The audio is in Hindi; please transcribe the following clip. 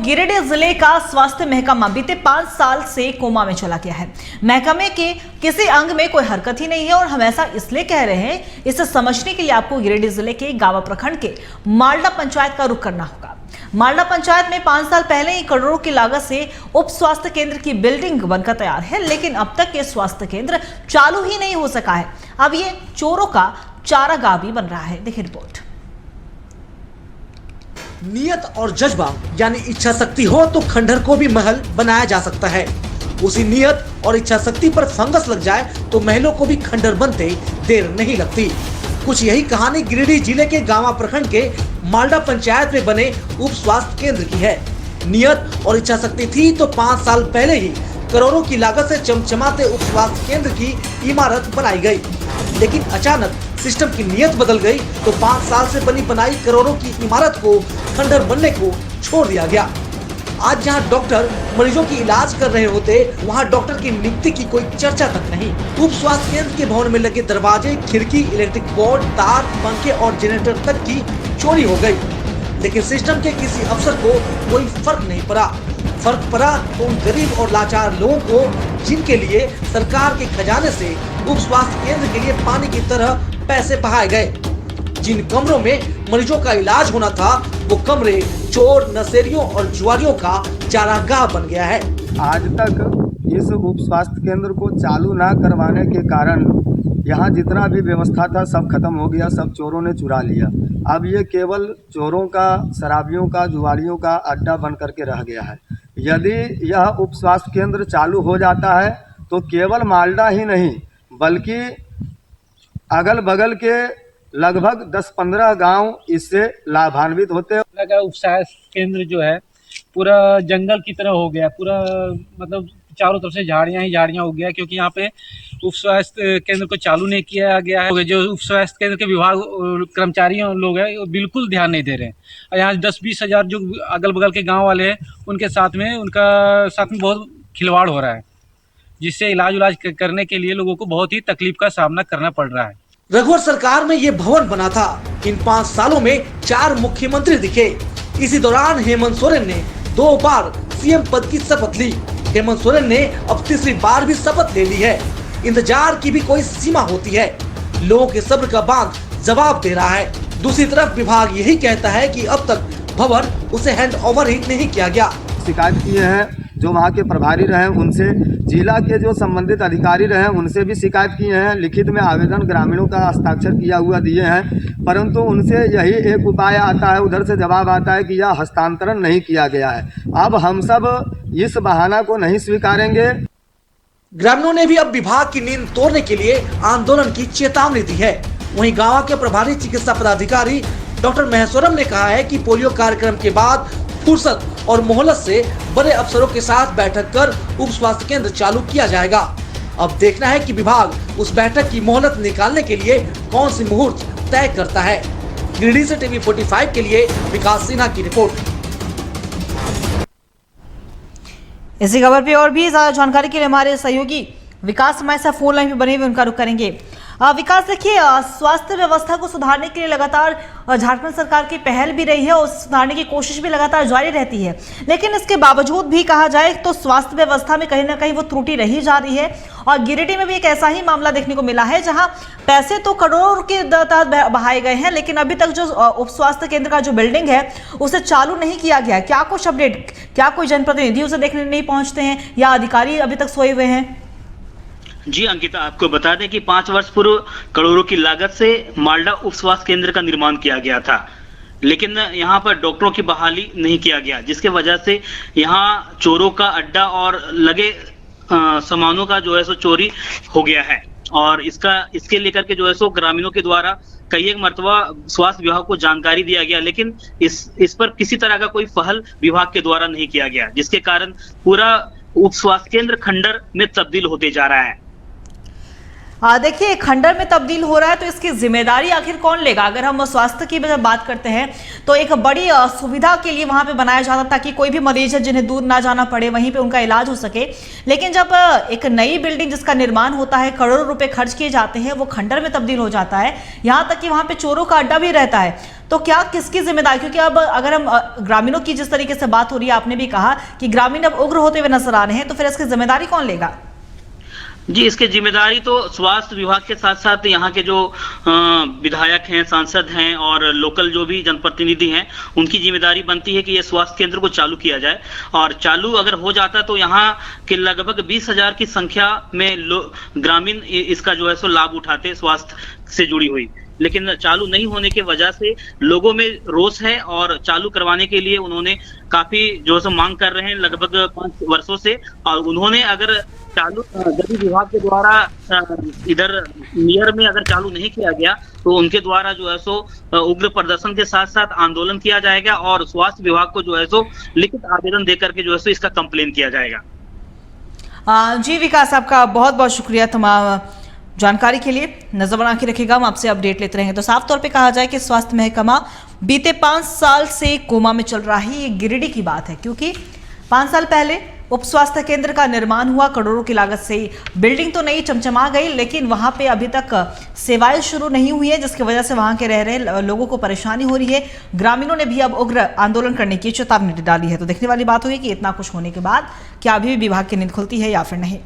गिरिडीह जिले का स्वास्थ्य महकमा बीते 5 साल से कोमा में चला गया है। महकमे के किसी अंग में कोई हरकत ही नहीं है और हम ऐसा इसलिए कह रहे हैं, इसे समझने के लिए आपको गिरिडीह जिले के गावा प्रखंड के मालडा पंचायत का रुख करना होगा। मालडा पंचायत में 5 साल पहले ही करोड़ों की लागत से उप स्वास्थ्य केंद्र की बिल्डिंग बनकर तैयार है, लेकिन अब तक ये स्वास्थ्य केंद्र चालू ही नहीं हो सका है। अब ये चोरों का चारागाह भी बन रहा है। देखिए रिपोर्ट। नियत और जज्बा यानी इच्छा शक्ति हो तो खंडहर को भी महल बनाया जा सकता है। उसी नियत और इच्छा शक्ति पर फंगस लग जाए तो महलों को भी खंडहर बनते देर नहीं लगती। कुछ यही कहानी गिरिडीह जिले के गावा प्रखंड के मालडा पंचायत में बने उप स्वास्थ्य केंद्र की है। नियत और इच्छा शक्ति थी तो 5 साल पहले ही करोड़ों की लागत से चमचमाते उप स्वास्थ्य केंद्र की इमारत बनाई गई, लेकिन अचानक सिस्टम की नियत बदल गई तो 5 साल से बनी बनाई करोड़ों की इमारत को खंडहर बनने को छोड़ दिया गया। आज जहां डॉक्टर मरीजों की इलाज कर रहे होते, वहां डॉक्टर की नियुक्ति की कोई चर्चा तक नहीं। उप स्वास्थ्य केंद्र के भवन में लगे दरवाजे, खिड़की, इलेक्ट्रिक बोर्ड, तार, पंखे और जनरेटर तक की चोरी हो गई, लेकिन सिस्टम के किसी अफसर को कोई फर्क नहीं पड़ा। फर्क पड़ा तो उन गरीब और लाचार लोगों को, जिनके लिए सरकार के खजाने से उप स्वास्थ्य केंद्र के लिए पानी की तरह पैसे बहाए गए। जिन कमरों में मरीजों का इलाज होना था, वो कमरे चोर, नशेड़ियों और जुआरियों का चारागाह बन गया है। आज तक इस उप स्वास्थ्य केंद्र को चालू ना करवाने के कारण यहाँ जितना भी व्यवस्था था सब खत्म हो गया, सब चोरों ने चुरा लिया। अब ये केवल चोरों का, शराबियों का, जुआरियों का अड्डा बन करके रह गया है। यदि यह उप स्वास्थ्य केंद्र चालू हो जाता है तो केवल मालडा ही नहीं बल्कि अगल बगल के लगभग 10-15 गांव इससे लाभान्वित होते हैं। उप स्वास्थ्य केंद्र जो है पूरा जंगल की तरह हो गया, पूरा मतलब चारों तरफ से झाड़ियां ही झाड़ियां हो गया, क्योंकि यहाँ पे उप स्वास्थ्य केंद्र को चालू नहीं किया गया है। जो उप स्वास्थ्य केंद्र के विभाग कर्मचारियों लोग हैं वो बिल्कुल ध्यान नहीं दे रहे हैं। और यहाँ 10-20 हज़ार जो अगल बगल के गाँव वाले हैं उनके साथ में बहुत खिलवाड़ हो रहा है, जिससे इलाज करने के लिए लोगों को बहुत ही तकलीफ का सामना करना पड़ रहा है। रघुवर सरकार में ये भवन बना था। इन 5 सालों में 4 मुख्यमंत्री दिखे। इसी दौरान हेमंत सोरेन ने 2 बार सीएम पद की शपथ ली। हेमंत सोरेन ने अब 3री बार भी शपथ ले ली है। इंतजार की भी कोई सीमा होती है। लोगों के सब्र का बांध जवाब दे रहा है। दूसरी तरफ विभाग यही कहता है कि अब तक भवन उसे हैंड ओवर ही नहीं किया गया। शिकायत किए हैं जो वहाँ के प्रभारी रहे उनसे, जिला के जो संबंधित अधिकारी रहे उनसे भी शिकायत किए हैं। लिखित में आवेदन ग्रामीणों का हस्ताक्षर किया हुआ दिए हैं, परंतु उनसे यही एक उपाय आता है, उधर से जवाब आता है कि यह हस्तांतरण नहीं किया गया है। अब हम सब इस बहाना को नहीं स्वीकारेंगे। ग्रामीणों ने भी अब विभाग की नींद तोड़ने के लिए आंदोलन की चेतावनी दी है। वहीं गांवा के प्रभारी चिकित्सा पदाधिकारी डॉक्टर महेश्वरम ने कहा है कि पोलियो कार्यक्रम के बाद फुर्सत और मोहलत से बड़े अफसरों के साथ बैठक कर उप स्वास्थ्य केंद्र चालू किया जाएगा। अब देखना है कि विभाग उस बैठक की मोहलत निकालने के लिए कौन सी मुहूर्त तय करता है। गिरिडीह से टीवी 45 के लिए विकास सिन्हा की रिपोर्ट। इसी खबर पे और भी ज्यादा जानकारी के लिए हमारे सहयोगी विकास हमारे साथ फोन लाइन पे बने हुए, उनका रुख करेंगे। विकास, देखिए स्वास्थ्य व्यवस्था को सुधारने के लिए लगातार झारखंड सरकार की पहल भी रही है और सुधारने की कोशिश भी लगातार जारी रहती है, लेकिन इसके बावजूद भी कहा जाए तो स्वास्थ्य व्यवस्था में कहीं ना कहीं वो त्रुटि रही जा रही है। और गिरिडीह में भी एक ऐसा ही मामला देखने को मिला है जहां पैसे तो करोड़ों के तहत बहाए गए हैं, लेकिन अभी तक जो उप स्वास्थ्य केंद्र का जो बिल्डिंग है उसे चालू नहीं किया गया। क्या कुछ अपडेट, क्या कोई जनप्रतिनिधि उसे देखने नहीं पहुंचते हैं या अधिकारी अभी तक सोए हुए हैं? जी अंकिता, आपको बता दें कि 5 वर्ष पूर्व करोड़ों की लागत से मालडा उप स्वास्थ्य केंद्र का निर्माण किया गया था, लेकिन यहाँ पर डॉक्टरों की बहाली नहीं किया गया, जिसके वजह से यहाँ चोरों का अड्डा और लगे सामानों का जो है सो चोरी हो गया है। और इसके लेकर के जो है सो ग्रामीणों के द्वारा कई एक मर्तबा स्वास्थ्य विभाग को जानकारी दिया गया, लेकिन इस पर किसी तरह का कोई पहल विभाग के द्वारा नहीं किया गया, जिसके कारण पूरा उप स्वास्थ्य केंद्र खंडहर में तब्दील होते जा रहा है। देखिए, खंडहर में तब्दील हो रहा है तो इसकी जिम्मेदारी आखिर कौन लेगा? अगर हम स्वास्थ्य की बात करते हैं तो एक बड़ी सुविधा के लिए वहां पे बनाया जाता ताकि कोई भी मरीज है जिन्हें दूर ना जाना पड़े, वहीं पे उनका इलाज हो सके। लेकिन जब एक नई बिल्डिंग जिसका निर्माण होता है, करोड़ों रुपए खर्च किए जाते हैं, वो खंडहर में तब्दील हो जाता है, यहाँ तक कि वहां पे चोरों का अड्डा भी रहता है, तो क्या किसकी जिम्मेदारी, क्योंकि अब अगर हम ग्रामीणों की जिस तरीके से बात हो रही है, आपने भी कहा कि ग्रामीण अब उग्र होते हुए नजर आ रहे हैं, तो फिर इसकी जिम्मेदारी कौन लेगा? जी, इसकी जिम्मेदारी तो स्वास्थ्य विभाग के साथ साथ यहाँ के जो विधायक हैं, सांसद हैं और लोकल जो भी जनप्रतिनिधि हैं, उनकी जिम्मेदारी बनती है कि ये स्वास्थ्य केंद्र को चालू किया जाए। और चालू अगर हो जाता तो यहाँ के लगभग 20,000 की संख्या में ग्रामीण इसका जो है सो लाभ उठाते स्वास्थ्य से जुड़ी हुई। लेकिन चालू नहीं होने की वजह से लोगों में रोष है और चालू करवाने के लिए उन्होंने काफी जो है मांग कर रहे हैं लगभग 5 वर्षों से। और उन्होंने अगर चालू गृह विभाग के द्वारा इधर नियर में अगर चालू नहीं किया गया तो उनके द्वारा जो है सो उग्र प्रदर्शन के साथ साथ आंदोलन किया जाएगा और स्वास्थ्य विभाग को जो है सो लिखित आवेदन देकर के जो है सो इसका कंप्लेन किया जाएगा। जी विकास, आपका बहुत बहुत शुक्रिया तमाम जानकारी के लिए। नजर बना के रखिएगा, हम आपसे अपडेट लेते रहेंगे। तो साफ तौर पे कहा जाए कि स्वास्थ्य महकमा बीते 5 साल से कोमा में चल रहा है। ये गिरिडीह की बात है, क्योंकि 5 साल पहले उप स्वास्थ्य केंद्र का निर्माण हुआ, करोड़ों की लागत से। बिल्डिंग तो नई चमचमा गई, लेकिन वहां पे अभी तक सेवाएं शुरू नहीं हुई है, जिसकी वजह से वहां के रह रहे लोगों को परेशानी हो रही है। ग्रामीणों ने भी अब उग्र आंदोलन करने की चेतावनी डाली है। तो देखने वाली बात होगी कि इतना कुछ होने के बाद क्या अभी भी विभाग की नींद खुलती है या फिर नहीं।